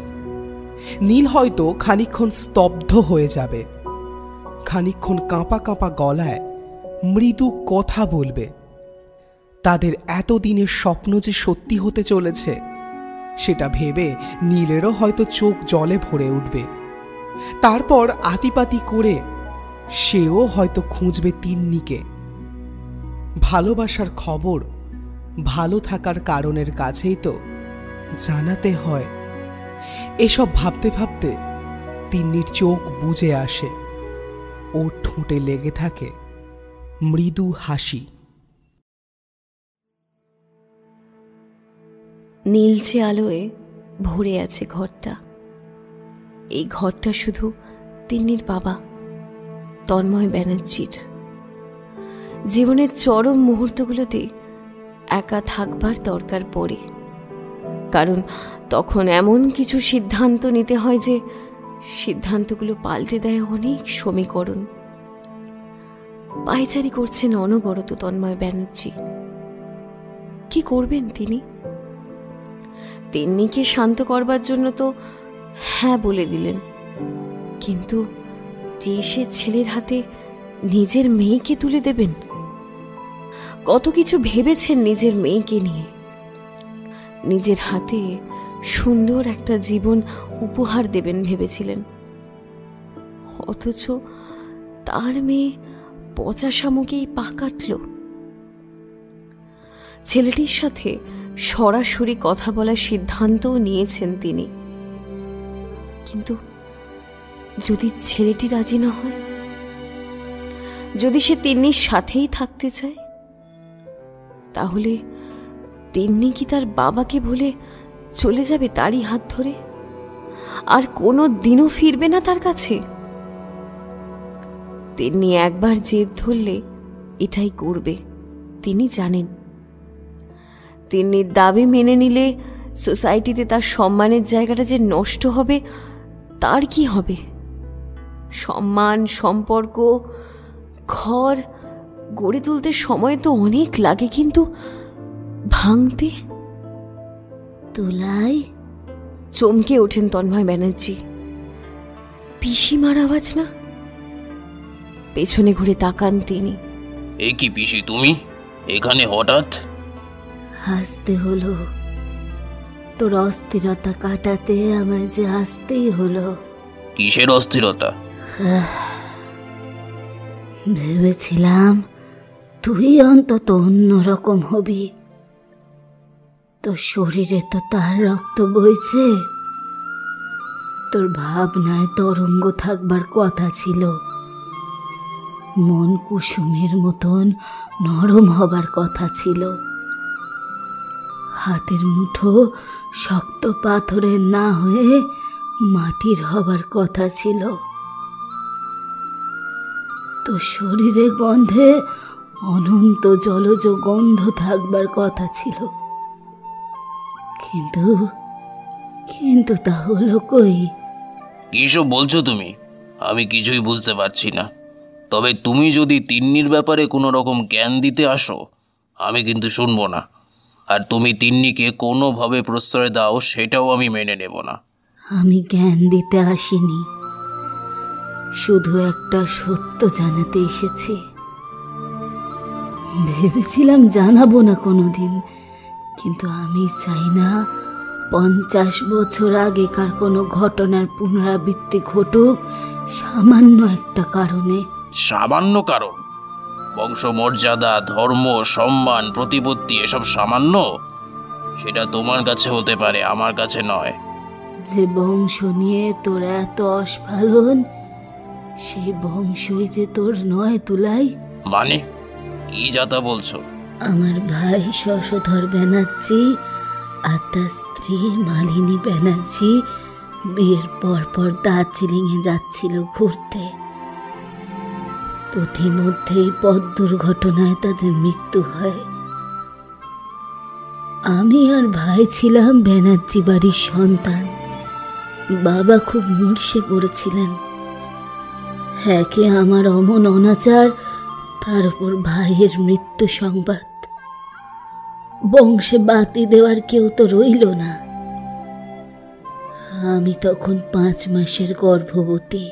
নীল হয়তো খানিকক্ষণ স্তব্ধ হয়ে যাবে, খানিকক্ষণ কাঁপা কাঁপা গলায় মৃদু কথা বলবে। তাদের এতদিনের স্বপ্ন যে সত্যি হতে চলেছে সেটা ভেবে নীলেরও হয়তো চোখ জলে ভরে উঠবে। তারপর আতিপাতি করে সেও হয়তো খুঁজবে তিন্নিকে। ভালোবাসার খবর ভালো থাকার কারণের কাছেই তো জানাতে হয়। এসব ভাবতে ভাবতে তিন্নির চোখ বুজে আসে, ওর ঠোঁটে লেগে থাকে মৃদু হাসি। নীলচে আলোয় ভরে আছে ঘরটা। এই ঘরটা শুধু তিন্নির বাবা তন্ময় ব্যানার্জির। জীবনের চরম মুহূর্তগুলোতে একা থাকবার দরকার পড়ে, কারণ তখন এমন কিছু সিদ্ধান্ত নিতে হয় যে সিদ্ধান্তগুলো পাল্টে দেয় অনেক সমীকরণ। পায়চারি করছেন অনবরত তন্ময় ব্যানার্জি। কি করবেন তিনি? তিন্নিকে শান্ত করবার জন্য তো হ্যাঁ বলে দিলেন, কিন্তু যে সে ছেলের হাতে নিজের মেয়েকে তুলে দেবেন? কত কিছু ভেবেছেন নিজের মেয়েকে নিয়ে। নিজের হাতে সুন্দর একটা জীবন উপহার দেবেন ভেবেছিলেন, অথচ তার মেয়ে পচা শামুকেই পা কাটল। ছেলেটির সাথে সরাসরি কথা বলার সিদ্ধান্তও নিয়েছেন তিনি, কিন্তু যদি ছেলেটি রাজি না হয়, যদি সে তিন্নির সাথেই থাকতে চায়, তাহলে তিন্নি কি তার বাবাকে বলে চলে যাবে তারই হাত ধরে, আর কোনো দিনও ফিরবে না তার কাছে? তিন্নি একবার জেদ ধরলে এটাই করবে, তিনি জানেন। তিন্নির দাবি মেনে নিলে সোসাইটিতে তার সম্মানের জায়গাটা যে নষ্ট হবে, তার কি হবে? সম্মান, সম্পর্ক, ঘর গড়ে তুলতে সময় তো অনেক লাগে, কিন্তু ভাঙতে? তুলাই, চমকে ওঠেন তন্ময় ব্যানার্জি। পিসিমার আওয়াজ না? পেছনে ঘুরে তাকান তিনি। এ কি পিসি, তুমি এখানে হঠাৎ? হাসতে হলো। তোর অস্থিরতা কাটাতে আমায় যে আসতেই হলো। কিসের অস্থিরতা? ভেবেছিলাম তুই অন্তত অন্যরকম হবি। তোর শরীরে তো তার রক্ত বইছে, তোর ভাবনায় তরঙ্গ থাকবার কথা ছিল, মন কুসুমের মতন নরম হবার কথা ছিল, হাতের মুঠো শক্ত পাথরের না হয়ে মাটির হবার কথা ছিল, তোর শরীরে গন্ধে অনন্ত জলজ গন্ধ থাকবার কথা ছিল। কিন্তু কিন্তু তা হলো কই? কিসব বলছো তুমি? আমি কিছুই বুঝতে পারছি না। তবে তুমি যদি তিন্নির ব্যাপারে কোনো রকম জ্ঞান দিতে আসো, আমি কিন্তু শুনবো না। আর তুমি তিন্নিকে কোনোভাবে প্রশ্রয় দাও, সেটাও আমি মেনে নেব না। আমি জ্ঞান দিতে আসিনি, শুধু একটা সত্য জানাতে এসেছি। ভেবেছিলাম জানাবো না কোনোদিন, কিন্তু আমি চাই না 50 বছর আগেকার কোনো ঘটনার পুনরাবৃত্তি ঘটুক সামান্য একটা কারণে। সামান্য কারণ? বংশমর্যাদা, ধর্ম, সম্মান, প্রতিপত্তি এসব সামান্য? সেটা তোমার কাছে হতে পারে, আমার কাছে নয়। যে বংশ নিয়ে তোর এত অস্ফালন, সেই বংশই যে তোর নয় তুলাই। মানে কি যাতা বলছো? আমার ভাই শশধর ব্যানার্জি আর তার স্ত্রী মালিনী ব্যানার্জি বিয়ের পর দার্জিলিংয়ে যাচ্ছিল ঘুরতে। পথিমধ্যেই পথ দুর্ঘটনায় তাদের মৃত্যু হয়। আমি আর ভাই ছিলাম ব্যানার্জি বাড়ির সন্তান। বাবা খুব মূর্ষে পড়েছিলেন। একে আমার অমন অনাচার, তার উপর ভাইয়ের মৃত্যু সংবাদ। বংশে বাতি দেওয়ার কেউ তো রইল না। আমি তখন 5 মাসের গর্ভবতী।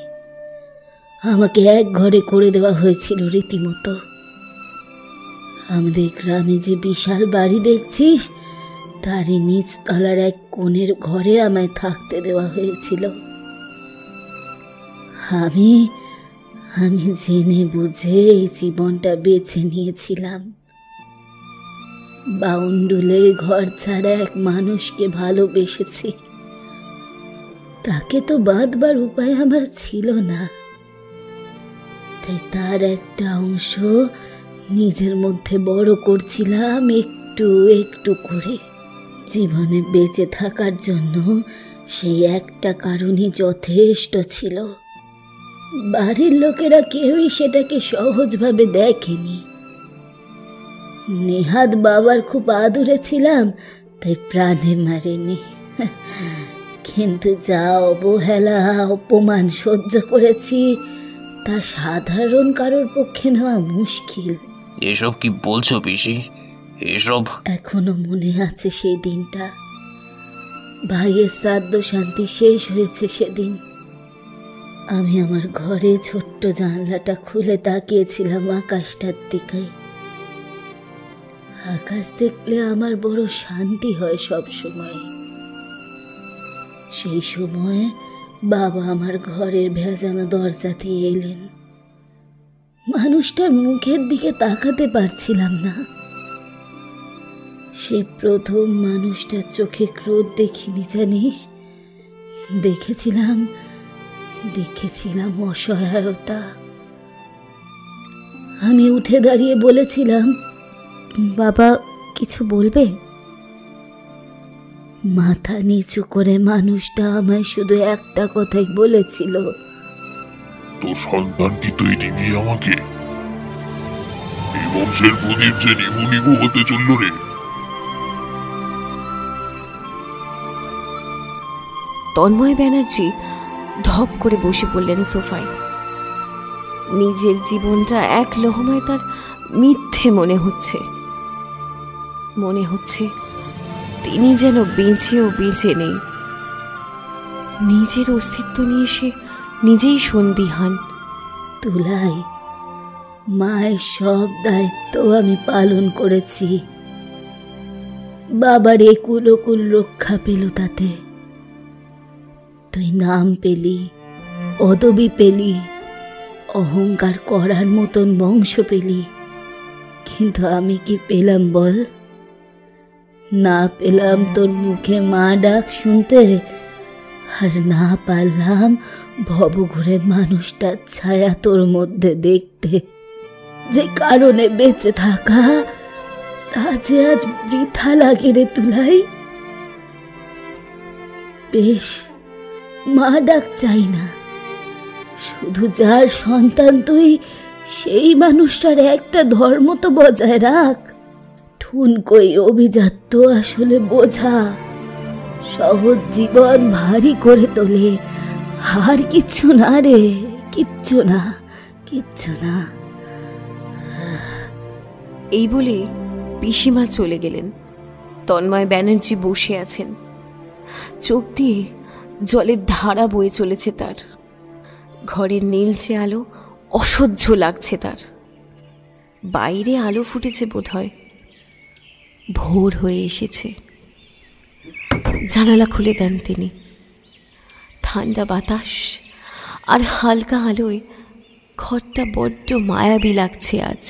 আমাকে এক ঘরে করে দেওয়া হয়েছিল রীতিমতো। আমাদের গ্রামে যে বিশাল বাড়ি দেখছিস, তারই নিচতলার এক কোণের ঘরে আমায় থাকতে দেওয়া হয়েছিল। আমি জেনে বুঝে এই জীবনটা বেছে নিয়েছিলাম। বাউন্ডুলে ঘর ছাড়া এক মানুষকে ভালোবেসেছি। তাকে তো বাঁধবার উপায় আমার ছিল না, তাই তার একটা অংশ নিজের মধ্যে বড় করছিলাম একটু একটু করে। জীবনে বেঁচে থাকার জন্য সেই একটা কারণই যথেষ্ট ছিল। বাড়ির লোকেরা কেউই সেটাকে সহজভাবে দেখেনি। নেহাত বাবার খুব আদুরে ছিলাম, তাই প্রাণে মারেনি। কিন্তু যা অবহেলা, অপমান সহ্য করেছি, তা সাধারণ কারোর পক্ষে নেওয়া মুশকিল। এসব কি বলছো পিসি? এসব এখনো মনে আছে সেই দিনটা। ভাইয়ের শ্রাদ্ধ শান্তি শেষ হয়েছে সেদিন। আমি আমার ঘরে ছোট্ট জানলাটা খুলে তাকিয়েছিলাম আকাশটার দিকে। আকাশ দেখলে আমার বড় শান্তি হয় সব সময়। সেই সময় বাবা আমার ঘরের ভেজানো দরজা দিয়ে এলেন। মানুষটার মুখের দিকে তাকাতে পারছিলাম না। সেই প্রথম মানুষটার চোখে ক্রোধ দেখিনি জানিস, দেখেছিলাম অসহায়তা। আমি উঠে দাঁড়িয়ে বলেছিলাম, বাবা কিছু বলবে? মাথা নিচু করে মানুষটা আমায় শুধু একটা কথাই বলেছিল, তোর সন্তান কি তুই দিবি আমাকে? এই বংশের প্রদীপ যে নিবু নিবু হতে চলল রে। তন্ময় ব্যানার্জি ধপ করে বসে পড়লেন সোফায়। নিজের জীবনটা এক লহমায় তার মিথ্যে মনে হচ্ছে। মনে হচ্ছে তিনি যেন বেঁচেও বেঁচে নেই। নিজের অস্তিত্ব নিয়ে সে নিজেই সন্দিহান। তুলাই, মায়ের সব দায়িত্ব আমি পালন করেছি। বাবার একুল ওকুল রক্ষা পেল তাতে। তুই নাম পেলি, পদবি পেলি, অহংকার করার মতন বংশ পেলি, কিন্তু আমি কি পেলাম বল? না পেলাম তোর মুখে মা ডাক শুনতে, আর না পারলাম ভবঘুরে মানুষটার ছায়া তোর মধ্যে দেখতে। যে কারণে বেঁচে থাকা তা যে আজ বৃথা লাগে রে তুলাই। বেশ, মা ডাক চাই না, শুধু যার সন্তান তুই সেই মানুষটার একটা ধর্ম তো বজায় রাখ। ঠুনকই অভিজাত্য আসলে বোঝা, সহজ জীবন ভারী করে তোলে। আর কিচ্ছু না রে, কিচ্ছু না, কিচ্ছু না। এই বলে পিসিমা চলে গেলেন। তন্ময় ব্যানার্জি বসে আছেন। চোখ দিয়ে জলের ধারা বয়ে চলেছে তার। ঘরের নীলচে আলো অসহ্য লাগছে তার। বাইরে আলো ফুটেছে বোধহয়, ভোর হয়ে এসেছে। জানালা খুলে দেন তিনি। ঠান্ডা বাতাস আর হালকা আলোয় ঘরটা বড্ড মায়াবী লাগছে আজ।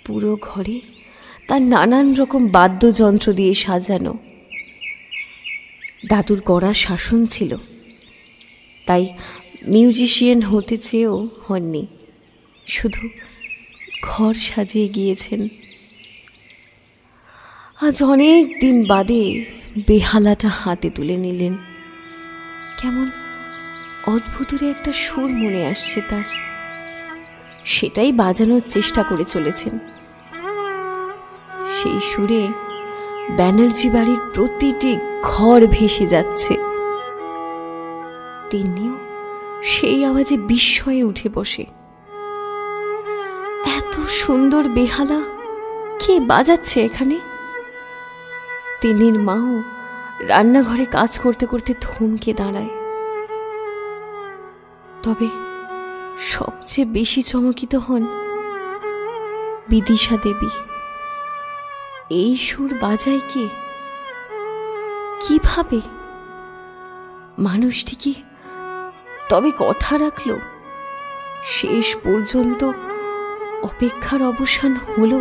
পুরো ঘরে তার নানান রকম বাদ্যযন্ত্র দিয়ে সাজানো। দাদুর কড়া শাসন ছিল, তাই মিউজিশিয়ান হতে চেয়েও হননি, শুধু ঘর সাজিয়ে গিয়েছেন। আজ অনেক দিন বাদে বেহালাটা হাতে তুলে নিলেন। কেমন অদ্ভুতরে একটা সুর মনে আসছে তার, সেটাই বাজানোর চেষ্টা করে চলেছেন। সেই সুরে ব্যানার্জি বাড়ির প্রতিটি ঘর ভেসে যাচ্ছে। তিনিও সেই আওয়াজে বিস্ময়ে উঠে বসে। এত সুন্দর বেহালা কে বাজাচ্ছে এখানে? তিন্নির মাও রান্নাঘরে কাজ করতে করতে থমকে দাঁড়ায়। তবে সবচেয়ে বেশি চমকিত হন বিদিশা দেবী। এই সুর বাজায় কে? কিভাবে? মানুষটি কি তবে কথা রাখল? শেষ পর্যন্ত অপেক্ষার অবসান হলো।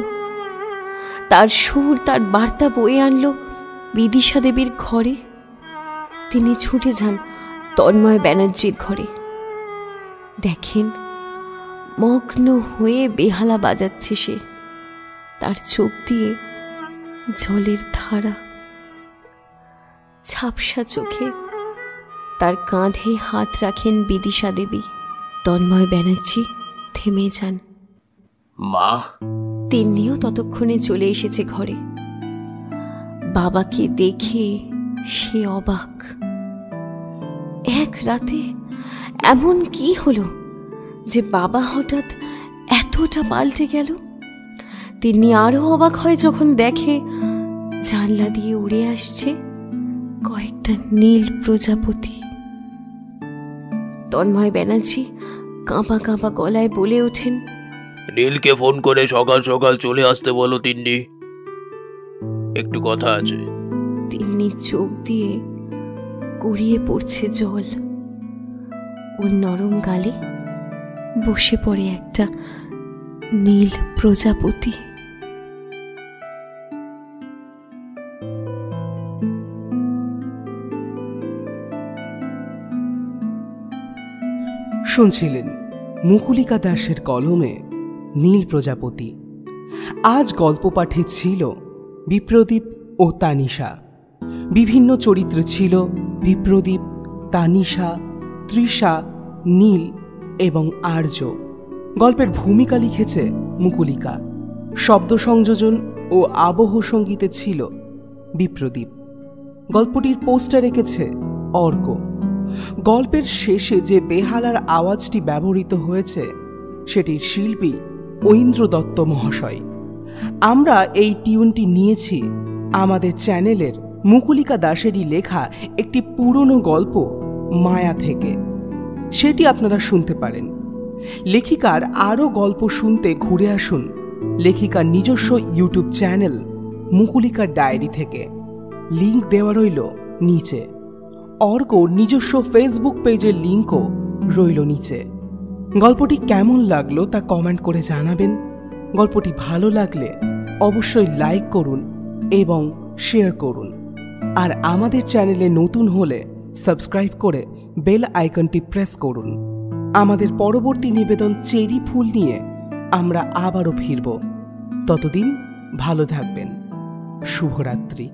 তার সুর, তার বার্তা বয়ে আনলো বিদিশা দেবীর ঘরে। তিনি ছুটে যান তন্ময় ব্যানার্জির ঘরে। দেখেন, মগ্ন হয়ে বেহালা বাজাচ্ছে সে। তার চোখ দিয়ে জলের ধারা। ঝাপসা চোখে তার কাঁধে হাত রাখেন বিদিশা দেবী। তন্ময় ব্যানার্জি থেমে যান। মা। তিন্নিও ততক্ষণে চলে এসেছে ঘরে। বাবাকে দেখে সে অবাক। এক রাতে এমন কি হলো যে বাবা হঠাৎ এতটা পাল্টে গেল? তিন্নি আরো অবাক হয় যখন দেখে জানলা দিয়ে উড়ে আসছে কয়েকটা নীল প্রজাপতি। তন্ময় ব্যানার্জি কাঁপা কাঁপা গলায় বলে ওঠেন, নীলকে ফোন করে সকাল সকাল চলে আসতে বলো তিন্নি, একটু কথা আছে। তিন্নি চোখ দিয়ে গড়িয়ে পড়ছে জল। ওর নরম গালে বসে পড়ে একটা নীল প্রজাপতি। শুনছিলেন মুকুলিকা দাসের কলমে নীল প্রজাপতি। আজ গল্প পাঠে ছিল বিপ্রদীপ ও তানিশা। বিভিন্ন চরিত্রে ছিল বিপ্রদীপ, তানিশা, তৃষা, নীল এবং আর্য। গল্পের ভূমিকা লিখেছে মুকুলিকা। শব্দ সংযোজন ও আবহ সঙ্গীতে ছিল বিপ্রদীপ। গল্পটির পোস্টার এঁকেছে অর্ক। গল্পের শেষে যে বেহালার আওয়াজটি ব্যবহৃত হয়েছে সেটির শিল্পী ঐন্দ্র দত্ত মহাশয়। আমরা এই টিউনটি নিয়েছি আমাদের চ্যানেলের মুকুলিকা দাসেরই লেখা একটি পুরনো গল্প মায়া থেকে। সেটি আপনারা শুনতে পারেন। লেখিকার আরও গল্প শুনতে ঘুরে আসুন লেখিকার নিজস্ব ইউটিউব চ্যানেল মুকুলিকার ডায়েরি থেকে। লিংক দেওয়া রইল নিচে। অর্ক নিজস্ব ফেসবুক পেজের লিংকও রইল নিচে। গল্পটি কেমন লাগলো তা কমেন্ট করে জানাবেন। গল্পটি ভালো লাগলে অবশ্যই লাইক করুন এবং শেয়ার করুন। আর আমাদের চ্যানেলে নতুন হলে সাবস্ক্রাইব করে বেল আইকনটি প্রেস করুন। আমাদের পরবর্তী নিবেদন চেরি ফুল নিয়ে আমরা আবারও ফিরব। ততদিন ভালো থাকবেন। শুভরাত্রি।